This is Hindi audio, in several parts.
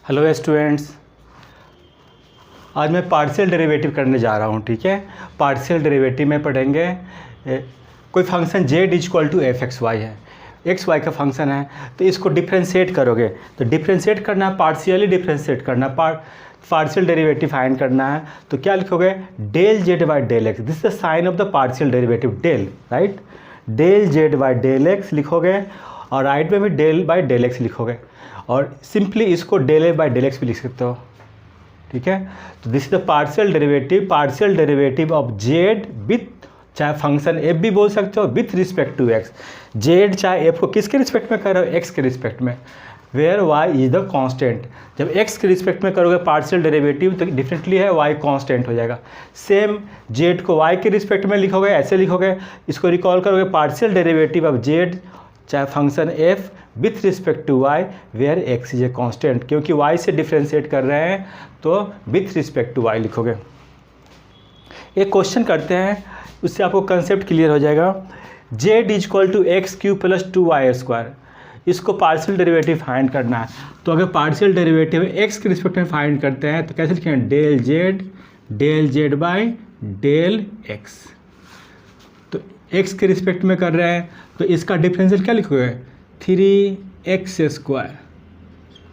हेलो स्टूडेंट्स, आज मैं पार्शियल डेरिवेटिव करने जा रहा हूँ। ठीक है, पार्शियल डेरिवेटिव में पढ़ेंगे कोई function z equal to F x Y है, एक्स वाई का फंक्शन है, तो इसको डिफ्रेंशिएट करोगे। तो डिफ्रेंशिएट करना है, पार्शियली डिफ्रेंशिएट करना, पार्शियल डेरिवेटिव फाइंड करना है। तो क्या लिखोगे, del Z by del X, this is the sign of the partial derivative, del, right, del Z by del X लिखोगे और राइट में भी डेल बाई डेल एक्स लिखोगे और सिंपली इसको del A by del X भी लिख सकते हो। ठीक है, तो this is the partial derivative of Z with, चाहे फंक्शन एफ भी बोल सकते हो, with respect to X. Z चाहे एफ को किसके रिस्पेक्ट में कर रहे हो, एक्स के रिस्पेक्ट में, where Y is the constant. जब एक्स के रिस्पेक्ट में करोगे पार्शियल डेरिवेटिव तो डिफरेंटली है, वाई कांस्टेंट हो जाएगा। सेम जेड को वाई के रिस्पेक्ट में लिखोगे, ऐसे लिखोगे, इसको रिकॉल करोगे, पार्शियल डेरिवेटिव ऑफ जेड चाहे function F with respect to Y where X is a constant, क्योंकि वाई से डिफ्रेंशिएट कर रहे हैं तो विथ रिस्पेक्ट टू वाई लिखोगे। एक क्वेश्चन करते हैं, उससे आपको कंसेप्ट क्लियर हो जाएगा। Z is equal to x cube plus 2y square, इसको पार्शियल डेरिवेटिव फाइंड करना है। तो अगर पार्शियल डेरिवेटिव एक्स के रिस्पेक्ट में फाइंड करते हैं तो कैसे लिखेंगे, del Z by del X. तो एक्स के रिस्पेक्ट में कर रहे हैं तो इसका डिफरेंशियल क्या लिखोगे, 3x स्क्वायर।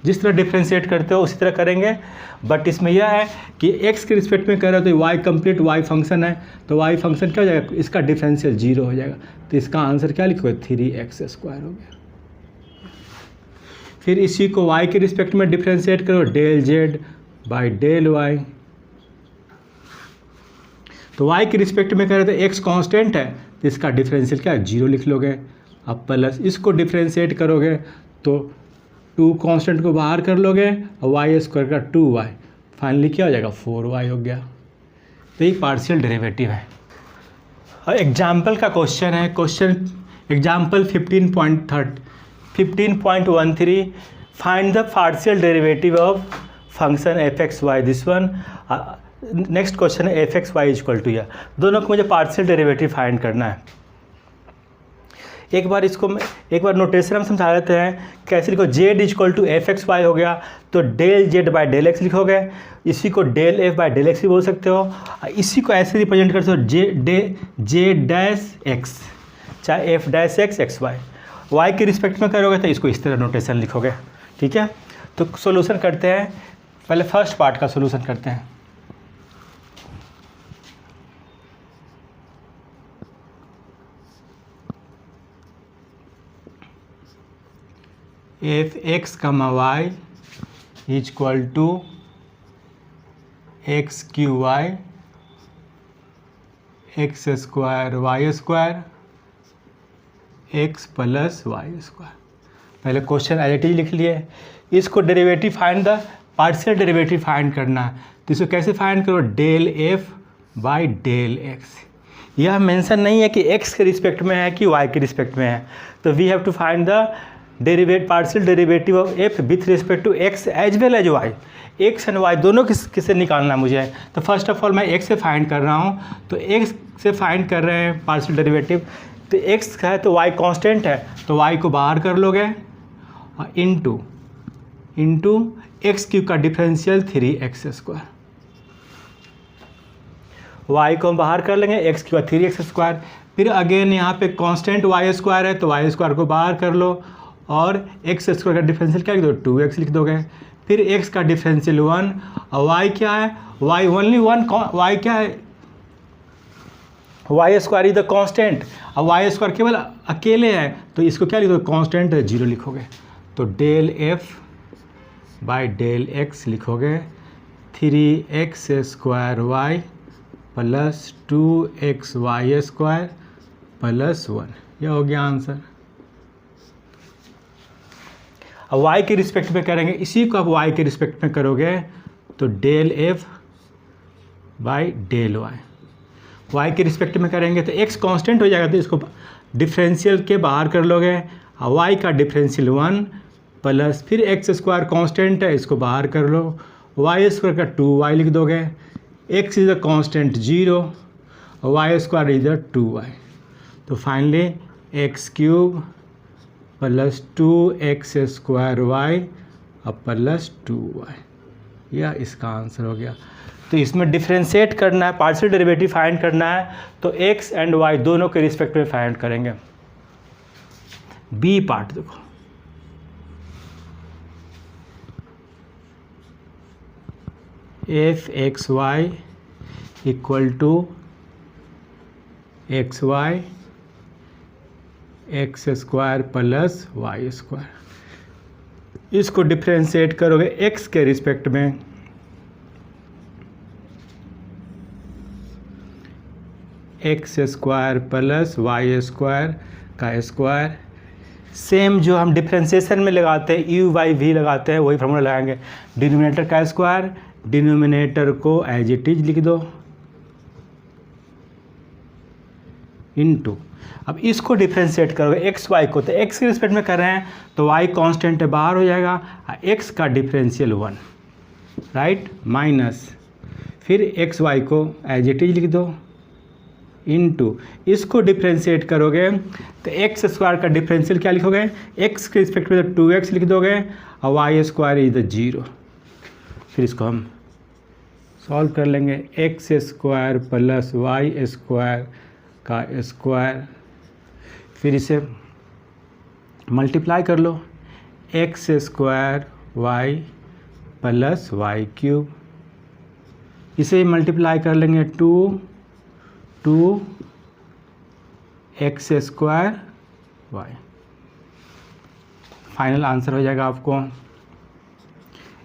जिस तरह डिफ्रेंशिएट करते हो उसी तरह करेंगे, बट इसमें यह है कि x के रिस्पेक्ट में कर रहे हो तो y कंप्लीट y फंक्शन है, तो y फंक्शन क्या हो जाएगा, इसका डिफरेंशियल 0 हो जाएगा। तो इसका आंसर क्या लिखोगे, 3x स्क्वायर हो गया। फिर इसी को y के रिस्पेक्ट में डिफ्रेंशिएट करो, del Z by del Y. तो y के रिस्पेक्ट में कर रहे तो x कांस्टेंट है तो इसका डिफरेंशियल क्या है, 0 लिख लोगे। अब प्लस इसको डिफ्रेंशिएट करोगे तो 2 कांस्टेंट को बाहर कर लोगे और वाई स्क्वायर का 2y, फाइनली क्या हो जाएगा, 4y हो गया। तो ये पार्शियल डेरिवेटिव है। और एग्जाम्पल का क्वेश्चन है, question example 15.13 find the partial derivative of function F x Y, this one. Next question है F x Y equal to, या दोनों को मुझे पार्शियल डेरिवेटिव फाइंड करना है। एक बार नोटेशन हम समझा देते हैं कैसे लिखो। Z equal to F x Y हो गया तो del Z by del X लिखोगे, इसी को del F by del X भी बोल सकते हो। इसी को ऐसे रिप्रेजेंट कर सकते हो, जे डैश एक्स चाहे F dash x X Y. Y के रिस्पेक्ट में करोगे तो इसको इस तरह नोटेशन लिखोगे। ठीक है, तो सोल्यूशन करते हैं, पहले फर्स्ट पार्ट का सोल्यूशन करते हैं। F X comma Y is equal to x cube Y X square Y square X plus Y square. पहले क्वेश्चन एज इट इज लिख लिए, इसको derivative find the partial derivative find करना है। तो इसको कैसे फाइंड करो, del F by del X. यह मेंशन नहीं है कि एक्स के रिस्पेक्ट में है कि वाई के रिस्पेक्ट में है, तो we have to find the partial derivative of F with respect to X as well as Y. X and Y दोनों किसे निकालना मुझे। तो फर्स्ट ऑफ ऑल मैं एक्स से फाइंड कर रहा हूँ, तो एक्स से फाइंड कर रहे हैं पार्शियल डेरिवेटिव। तो एक्स है तो वाई कांस्टेंट है तो वाई को बाहर कर लोगे और इंटू एक्स क्यूब का डिफरेंशियल 3x स्क्वायर। वाई को हम बाहर कर लेंगे, एक्स क्यूब 3x स्क्वायर। फिर अगेन यहाँ पे कांस्टेंट वाई स्क्वायर है तो वाई स्क्वायर को बाहर कर लो और एक्स स्क्वायर का डिफरेंशियल क्या लिख दो, 2x लिख दोगे। फिर x का डिफरेंशियल 1 और y क्या है, y ओनली 1, y क्या है, Y square is the constant और वाई स्क्वायर केवल अकेले है तो इसको क्या लिख दो, कांस्टेंट 0 लिखोगे। तो del F by del X लिखोगे, 3x square Y plus 2x Y square plus 1, यह हो गया आंसर। अब y के रिस्पेक्ट में करेंगे, इसी को अब y के रिस्पेक्ट में करोगे तो del F by del Y. y के रिस्पेक्ट में करेंगे तो x कांस्टेंट हो जाएगा तो इसको डिफरेंशियल के बाहर कर लोगे और y का डिफरेंशियल 1 प्लस फिर एक्स स्क्वायर कांस्टेंट है इसको बाहर कर लो, वाई स्क्वायर का 2y लिख दोगे, x इज द कांस्टेंट 0 और Y square is the 2y। तो finally X cube plus 2x square Y और प्लस 2y, यह इसका आंसर हो गया। तो इसमें डिफ्रेंशिएट करना है, पार्शियल डेरिवेटिव फाइंड करना है, तो x एंड y दोनों के रिस्पेक्ट में फाइंड करेंगे। बी पार्ट देखो, F x Y equal to X Y X square plus Y square. इसको डिफ्रेंशिएट करोगे x के रिस्पेक्ट में, X square plus Y square का स्क्वायर। सेम जो हम डिफ्रेंशिएशन में लगाते हैं यू बाई वी लगाते हैं, वही फॉर्मूला लगाएंगे। डिनोमिनेटर का स्क्वायर, डिनोमिनेटर को एज इट इज लिख दो, इनटू। अब इसको डिफ्रेंशिएट करोगे एक्स वाई को, तो एक्स के रिस्पेक्ट में कर रहे हैं तो वाई कांस्टेंट है, बाहर हो जाएगा, एक्स का डिफरेंशियल 1, राइट, माइनस, फिर एक्स वाई को एज इट इज लिख दो, इनटू। इसको डिफ्रेंशिएट करोगे तो एक्स स्क्वायर का डिफरेंशियल क्या लिखोगे, एक्स के रिस्पेक्ट में तो 2x लिख दोगे और वाई स्क्वायर इज द 0। फिर इसको हम सॉल्व कर लेंगे, X square plus Y square का स्क्वायर, फिर इसे मल्टीप्लाई कर लो, X square Y plus Y cube, इसे मल्टीप्लाई कर लेंगे 2 X square Y. Final answer हो जाएगा आपको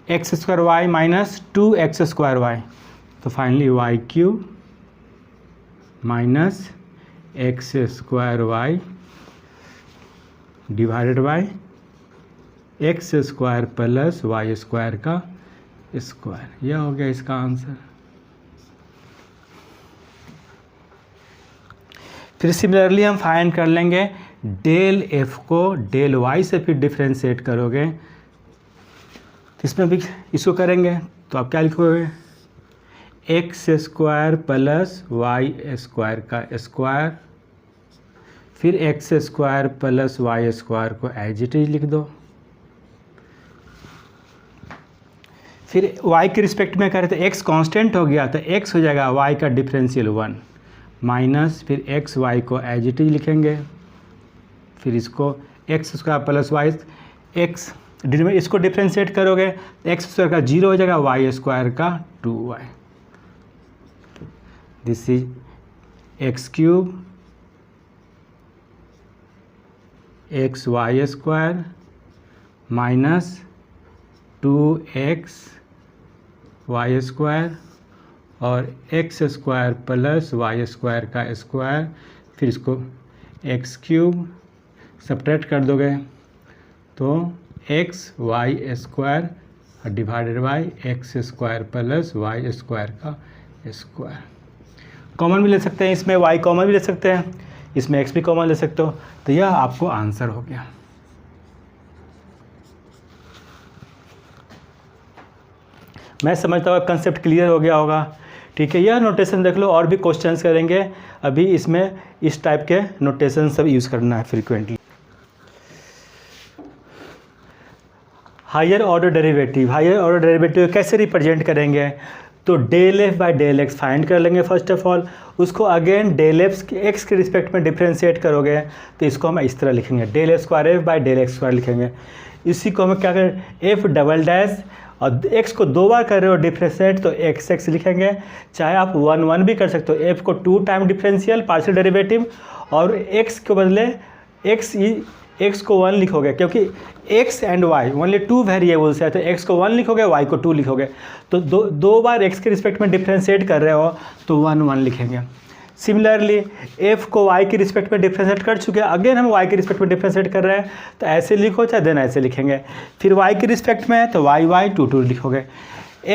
X square Y minus 2x square Y, तो finally Y cube minus X square Y divided by X square plus Y square का स्क्वायर। यह हो गया इसका आंसर। फिर सिमिलरली हम फाइंड कर लेंगे डेल एफ को डेल वाई से, फिर डिफ्रेंशिएट करोगे तो इसमें भी इसको करेंगे, तो आप क्या लिखोगे, X square plus Y square का स्क्वायर, फिर X square plus Y square को एज इट इज लिख दो। फिर y के रिस्पेक्ट में करें तो x कांस्टेंट हो गया, तो x हो जाएगा y का डिफरेंशियल 1 माइनस, फिर एक्स वाई को एज इट इज लिखेंगे, फिर इसको X square plus Y X, इसको डिफ्रेंशिएट करोगे तो एक्स स्क्वायर का 0 हो जाएगा, वाई स्क्वायर का 2y। This is X cube X Y square minus 2x Y square और X square plus Y square का स्क्वायर, फिर इसको एक्स क्यूब सब्ट्रैक्ट कर दोगे तो X Y square divided by X square plus Y square का स्क्वायर। कॉमन भी ले सकते हैं, इसमें y कॉमन भी ले सकते हैं, इसमें x भी कॉमन ले सकते हो, तो यह आपको आंसर हो गया। मैं समझता हूँ कंसेप्ट क्लियर हो गया होगा, ठीक है। यह नोटेशन देख लो, और भी क्वेश्चंस करेंगे अभी इसमें, इस टाइप के नोटेशन सब यूज़ करना है फ्रीक्वेंटली। हायर ऑर्डर डेरिवेटिव कैसे रिप्रेजेंट करेंगे, तो del F by del x find कर लेंगे फर्स्ट ऑफ ऑल, उसको अगेन डेल एफ एक्स के रिस्पेक्ट में डिफ्रेंशिएट करोगे तो इसको हम इस तरह लिखेंगे, del square f by del x square लिखेंगे। इसी को हम क्या करें, एफ डबल डैश और x को 2 बार कर रहे हो डिफ्रेंशिएट तो x लिखेंगे, चाहे आप 1 भी कर सकते हो, f को 2 टाइम डिफरेंशियल पार्शियल डेरिवेटिव और x के बदले x को 1 लिखोगे, क्योंकि x and y only 2 variables है, तो x को 1 लिखोगे y को 2 लिखोगे, तो दो बार x के रिस्पेक्ट में डिफ्रेंशिएट कर रहे हो तो 1 लिखेंगे। सिमिलरली f को y के रिस्पेक्ट में डिफ्रेंशिएट कर चुके हैं, अगेन हम y के रिस्पेक्ट में डिफ्रेंशिएट कर रहे हैं तो ऐसे लिखो चाहे देन ऐसे लिखेंगे। फिर y के रिस्पेक्ट में है तो y 2 लिखोगे।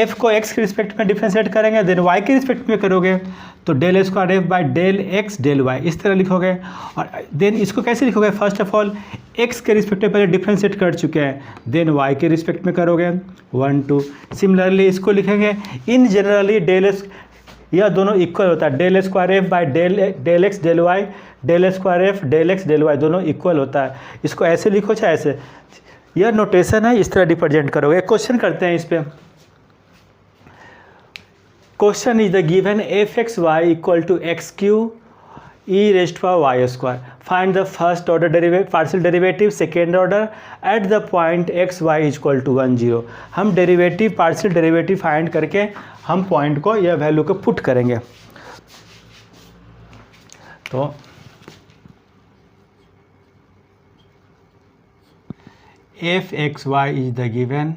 f को x के रिस्पेक्ट में डिफ्रेंशिएट करेंगे, देन y के रिस्पेक्ट में करोगे तो del square f by del x del y इस तरह लिखोगे। और देन इसको कैसे लिखोगे, फर्स्ट ऑफ ऑल x के रिस्पेक्ट में पहले डिफ्रेंशिएट कर चुके हैं, देन y के रिस्पेक्ट में करोगे 1 2। सिमिलरली इसको लिखेंगे इन जनरली डेल यह दोनों इक्वल होता है, del square f by del x del y, del square f del x del y दोनों इक्वल होता है। इसको ऐसे लिखो चाहे ऐसे, यह नोटेशन है, इस तरह रिप्रेजेंट करोगे। क्वेश्चन करते हैं इस पे। Question is the given f x Y equal to x cube e raised power Y square, find the first order partial derivative second order at the point x Y equal to 1 0। हम डेरिवेटिव पार्शियल डेरिवेटिव फाइंड करके हम पॉइंट को या वैल्यू को पुट करेंगे। तो f x y is the given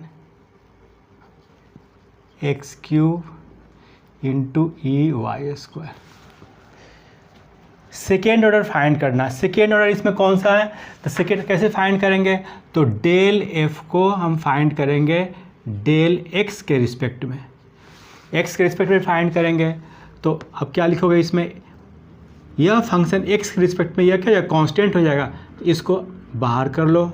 x cube into e y square. Second order find करना। सेकेंड ऑर्डर इसमें कौन सा है, तो सेकेंड कैसे फाइंड करेंगे, तो डेल एफ को हम फाइंड करेंगे डेल एक्स के रिस्पेक्ट में, एक्स के रिस्पेक्ट में फाइंड करेंगे। तो अब क्या लिखोगे इसमें, यह फंक्शन एक्स के रिस्पेक्ट में यह क्या कांस्टेंट हो जाएगा, तो इसको बाहर कर लो,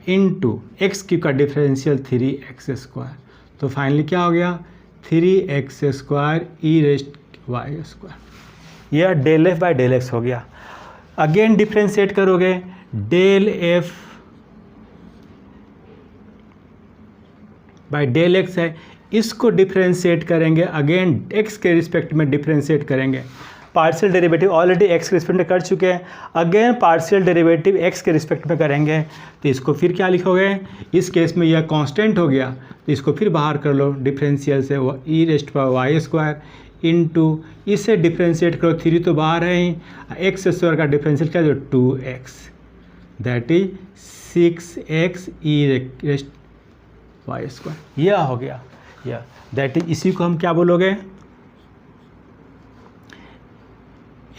इनटू एक्स क्यू का डिफरेंशियल 3x स्क्वायर। तो फाइनली क्या हो गया 3x square e raised Y square. यह del F by del x हो गया। अगेन डिफ्रेंशिएट करोगे, del F by del x है, इसको डिफ्रेंशिएट करेंगे, अगेन एक्स के रिस्पेक्ट में डिफ्रेंशिएट करेंगे। पार्शियल डेरिवेटिव ऑलरेडी एक्स के रिस्पेक्ट में कर चुके हैं, अगेन पार्शियल डेरिवेटिव एक्स के रिस्पेक्ट में करेंगे। तो इसको फिर क्या लिखोगे, इस केस में यह कांस्टेंट हो गया, तो इसको फिर बाहर कर लो डिफरेंशियल से, e raised power Y square into इसे डिफ्रेंशिएट करो, 3 तो बाहर है ही, एक्स स्क्वायर का डिफरेंशियल क्या जो 2x, that is 6x e raised Y square. यह हो गया, यह दैट इज, इसी को हम क्या बोलोगे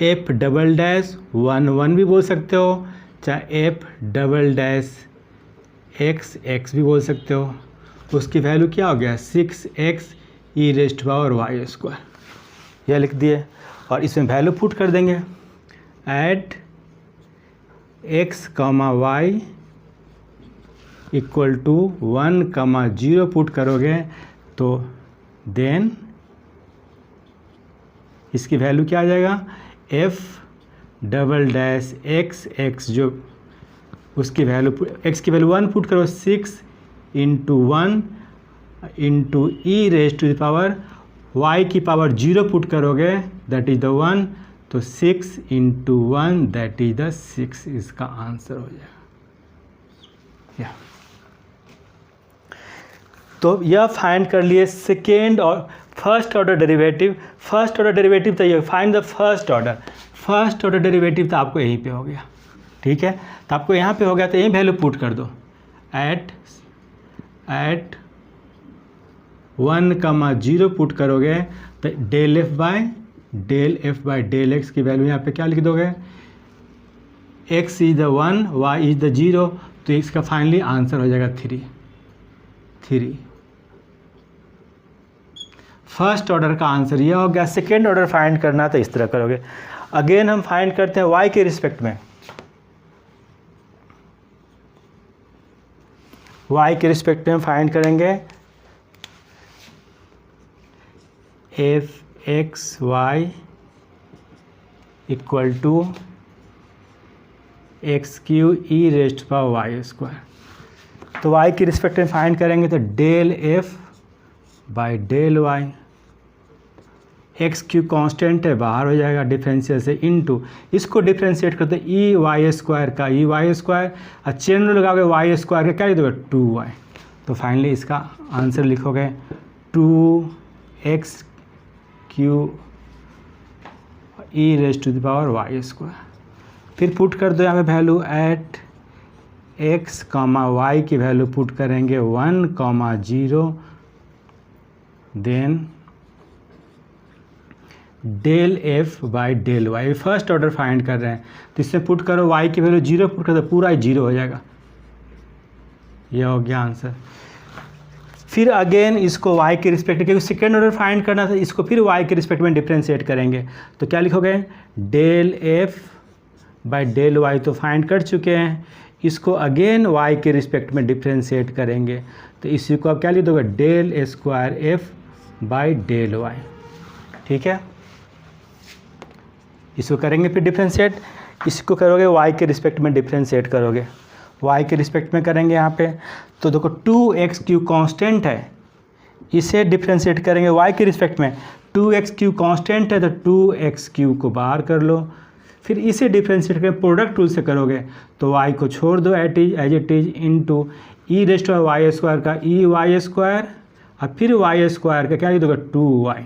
एफ डबल डैश 1 1 भी बोल सकते हो, चाहे F double dash x x भी बोल सकते हो। उसकी वैल्यू क्या हो गया 6x e raised power Y square, यह लिख दिए। और इसमें वैल्यू पुट कर देंगे, at x comma y equal to 1 comma 0 put करोगे, तो देन इसकी वैल्यू क्या आ जाएगा f double dash x x, जो उसकी वैल्यू x की वैल्यू 1 पुट करो, 6 into 1 into e raised to the power y की पावर 0 पुट करोगे, दैट इज द 1, तो 6 इंटू 1 दैट इज द 6, इसका आंसर हो जाएगा। तो यह फाइंड कर लिए सेकेंड और first order derivative. First order derivative तो ये find the first order, first order derivative तो आपको यहीं पे हो गया, ठीक है। तो आपको यहाँ पे हो गया, तो यही वैल्यू पुट कर दो, एट 1 कमा 0 पुट करोगे, तो del F by del x की वैल्यू यहाँ पे क्या लिख दोगे, x is the 1 y is the 0, तो इसका फाइनली आंसर हो जाएगा 3। फर्स्ट ऑर्डर का आंसर यह हो गया। सेकेंड ऑर्डर फाइंड करना तो इस तरह करोगे। अगेन हम फाइंड करते हैं y के रिस्पेक्ट में, y के रिस्पेक्ट में हम फाइंड करेंगे f x Y equal to x cube e raised power Y square. तो y के रिस्पेक्ट में फाइंड करेंगे, तो del F by del y, x cube constant है बाहर हो जाएगा डिफरेंशियल से, इनटू इसको डिफरेंशिएट करते हैं ई वाई स्क्वायर का ई वाई स्क्वायर, और चेन रूल लगाओगे वाई स्क्वायर का क्या लिख दोगे 2y। तो फाइनली इसका आंसर लिखोगे 2x cube e raised to the power Y square. फिर पुट कर दो यहाँ पे value, at x comma y की वैल्यू पुट करेंगे 1 comma 0, then del F by del y, first order find कर रहे हैं, तो इसमें पुट करो y की वैल्यू 0 पुट कर दो, पूरा 0 हो जाएगा। यह हो गया आंसर। फिर अगेन इसको y के रिस्पेक्ट, क्योंकि सेकेंड ऑर्डर फाइंड करना था, इसको फिर y के रिस्पेक्ट में डिफ्रेंशिएट करेंगे, तो क्या लिखोगे del F by del Y, तो फाइंड कर चुके हैं, इसको अगेन y के रिस्पेक्ट में डिफ्रेंशिएट करेंगे, तो इसी को आप क्या लिख दोगे del square f by del y, ठीक है। इसको करेंगे फिर डिफ्रेंशिएट, इसको करोगे y के रिस्पेक्ट में डिफ्रेंशिएट करोगे, वाई के रिस्पेक्ट में करेंगे यहाँ पे। तो देखो 2x³ कांस्टेंट है, इसे डिफ्रेंशिएट करेंगे वाई के रिस्पेक्ट में। 2x³ कांस्टेंट है तो 2x³ को बाहर कर लो, फिर इसे डिफ्रेंशिएट करें प्रोडक्ट रूल से करोगे तो y को छोड़ दो as it is into e raise to y square का ई वाई स्क्वायर और फिर वाई स्क्वायर का क्या लिख दोगे 2y,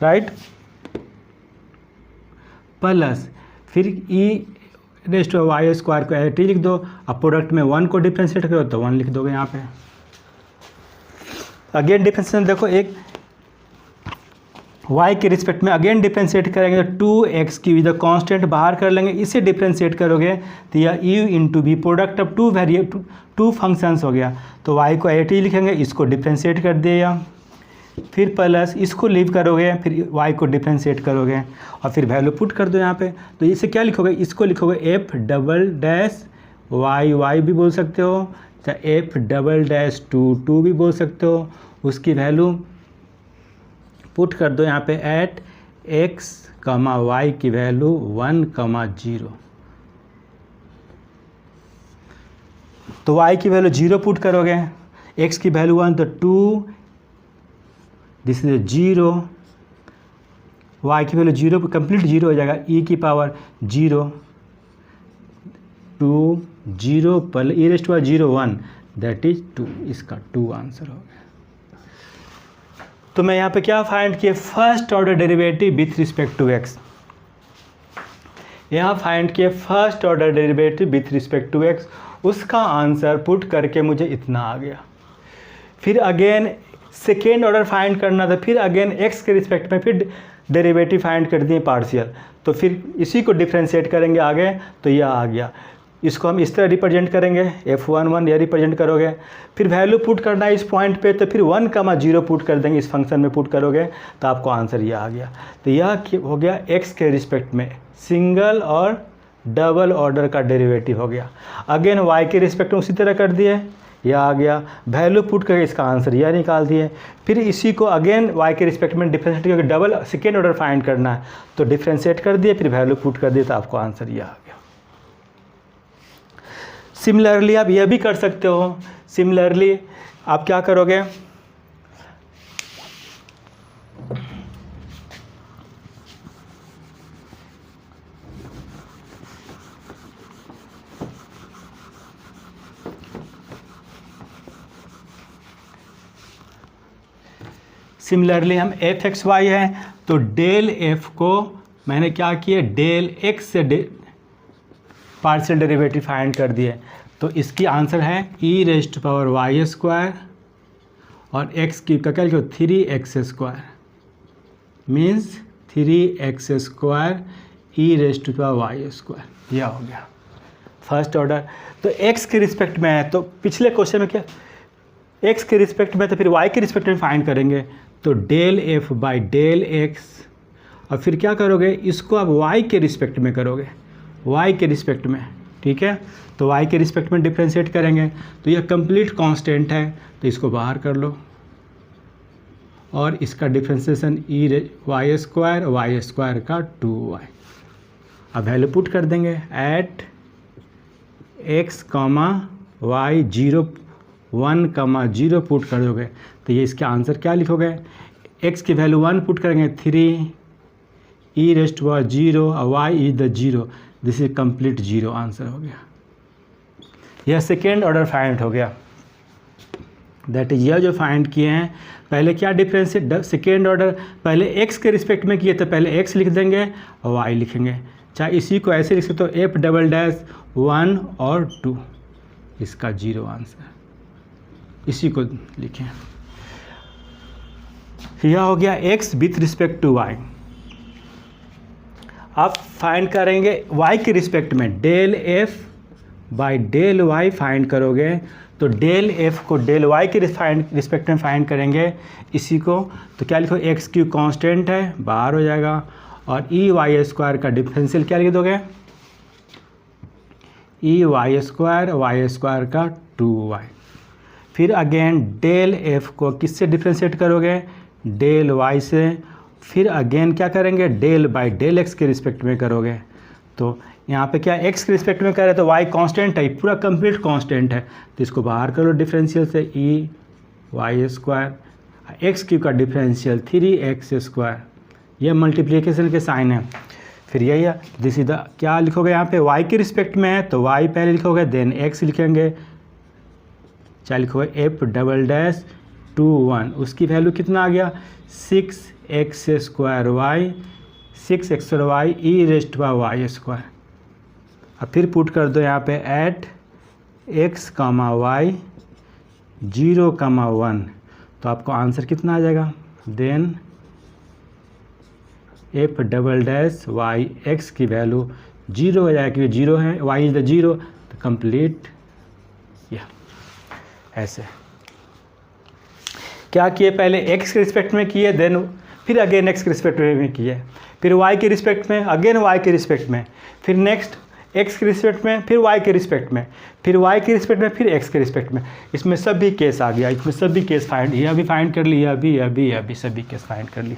राइट, प्लस फिर e raise to y square को एज इट इज लिख दो। अब प्रोडक्ट में 1 को डिफ्रेंशिएट करो तो 1 लिख दोगे यहाँ पे। अगेन डिफ्रेंशिएशन देखो, एक y के रिस्पेक्ट में अगेन डिफ्रेंशिएट करेंगे तो 2x³ इधर कांस्टेंट बाहर कर लेंगे, इसे डिफ्रेंशिएट करोगे तो यह u into b product of two functions हो गया। तो y को एट लिखेंगे, इसको डिफ्रेंशिएट कर दिया, फिर प्लस इसको लीव करोगे, फिर y को डिफ्रेंशिएट करोगे और फिर वैल्यू पुट कर दो यहाँ पे। तो इसे क्या लिखोगे, इसको लिखोगे f"y भी बोल सकते हो, चाहे f"2 भी बोल सकते हो। उसकी वैल्यू पुट कर दो यहाँ पे एट x, y की वैल्यू 1, 0। तो y की वैल्यू 0 पुट करोगे, x की वैल्यू 1 तो 2, दिस इज 0, y की वैल्यू 0 कंप्लीट 0 हो जाएगा, e की पावर 0, 2, 0 पहले e raise to 0 1 that is 2, इसका 2 आंसर हो गया। तो मैं यहाँ पे क्या फाइंड किया, first order derivative with respect to x। यहाँ फाइंड किया first order derivative with respect to x, उसका आंसर पुट करके मुझे इतना आ गया। फिर अगेन सेकेंड ऑर्डर फाइंड करना था, फिर अगेन x के रिस्पेक्ट में फिर डेरिवेटिव फाइंड कर दिए पार्शियल, तो फिर इसी को डिफ्रेंशिएट करेंगे आगे तो यह आ गया। इसको हम इस तरह रिप्रेजेंट करेंगे, f11 यह रिप्रेजेंट करोगे, फिर वैल्यू पुट करना है इस पॉइंट पे तो फिर 1, 0 पुट कर देंगे, इस फंक्शन में पुट करोगे तो आपको आंसर यह आ गया। तो यह हो गया x के रिस्पेक्ट में सिंगल और डबल ऑर्डर का डेरिवेटिव हो गया। अगेन y के रिस्पेक्ट में उसी तरह कर दिए, यह आ गया, वैल्यू पुट करके इसका आंसर यह निकाल दिए। फिर इसी को अगेन y के रिस्पेक्ट में डिफ्रेंशिएट करके डबल सेकेंड ऑर्डर फाइंड करना है तो डिफ्रेंशिएट कर दिए, फिर वैल्यू पुट कर दिए तो आपको आंसर यह आ गया। सिमिलरली आप यह भी कर सकते हो। सिमिलरली आप क्या करोगे, सिमिलरली हम f(x,y) है तो डेल f को मैंने क्या किया, डेल x से पार्शियल डेरिवेटिव फाइंड कर दिए। तो इसकी आंसर है e raise to power y square और x की का क्या लिखो 3x² means 3x square e raise to power y square, यह हो गया फर्स्ट ऑर्डर। तो x के रिस्पेक्ट में है तो पिछले क्वेश्चन में क्या x के रिस्पेक्ट में, तो फिर y के रिस्पेक्ट में फाइंड करेंगे तो del f by del x और फिर क्या करोगे, इसको आप y के रिस्पेक्ट में करोगे, y के रिस्पेक्ट में, ठीक है। तो y के रिस्पेक्ट में डिफ्रेंशिएट करेंगे तो यह कंप्लीट कांस्टेंट है तो इसको बाहर कर लो और इसका डिफ्रेंशिएशन y स्क्वायर का 2y। अब वैल्यू पुट कर देंगे एट x, y 0, 1, 0 पुट कर दोगे तो ये इसका आंसर क्या लिखोगे, x की वैल्यू 1 पुट करेंगे 3 e रेज़ टू पावर 0 और y is the 0, this is complete 0 answer हो गया। यह सेकेंड ऑर्डर फाइंड हो गया, दैट इज यह जो फाइंड किए हैं। पहले क्या डिफरेंशिएट, सेकेंड ऑर्डर पहले x के रिस्पेक्ट में किए तो पहले x लिख देंगे और y लिखेंगे, चाहे इसी को ऐसे लिख सकते हो f"(1 और 2, इसका 0 आंसर, इसी को लिखें। यह हो गया x with respect to y। आप फाइंड करेंगे y के रिस्पेक्ट में del f by del y find करोगे तो डेल f को डेल y के रिस्पेक्ट में फाइंड करेंगे इसी को, तो क्या लिखो x³ कांस्टेंट है बाहर हो जाएगा और e(y)² का डिफरेंशियल क्या लिख दोगे, e(y)² का 2y। फिर अगेन डेल f को किससे डिफरेंशिएट करोगे, डेल y से, फिर अगेन क्या करेंगे डेल बाई डेल x के रिस्पेक्ट में करोगे तो यहाँ पे क्या x के रिस्पेक्ट में कर रहे हैं तो y कांस्टेंट है, पूरा कंप्लीट कांस्टेंट है, तो इसको बाहर कर लो डिफरेंशियल से, e y square, x cube का डिफरेंशियल 3x², ये मल्टीप्लिकेशन के साइन है। फिर यही है, दिस इज द, क्या लिखोगे यहाँ पे y के रिस्पेक्ट में है तो y पहले लिखोगे, देन x लिखेंगे, क्या लिखोगे f'(2)(1), उसकी वैल्यू कितना आ गया 6x² 6x² e⁻y²। अब फिर पुट कर दो यहाँ पे एट x, y 0, 1, तो आपको आंसर कितना आ जाएगा, देन f'(y) x की वैल्यू 0 हो जाएगा, क्योंकि 0 है, y इज द 0, तो कंप्लीट। या ऐसे क्या किए, पहले x के रिस्पेक्ट में किए, देन फिर अगेन x के रिस्पेक्ट में किए, फिर y के रिस्पेक्ट में, अगेन y के रिस्पेक्ट में, फिर नेक्स्ट x के रिस्पेक्ट में, फिर y के रिस्पेक्ट में, फिर y के रिस्पेक्ट में, फिर x के रिस्पेक्ट में। इसमें सभी केस आ गया, इसमें सभी केस फाइंड, यह भी फाइंड कर ली, यह भी सभी केस फाइंड कर ली।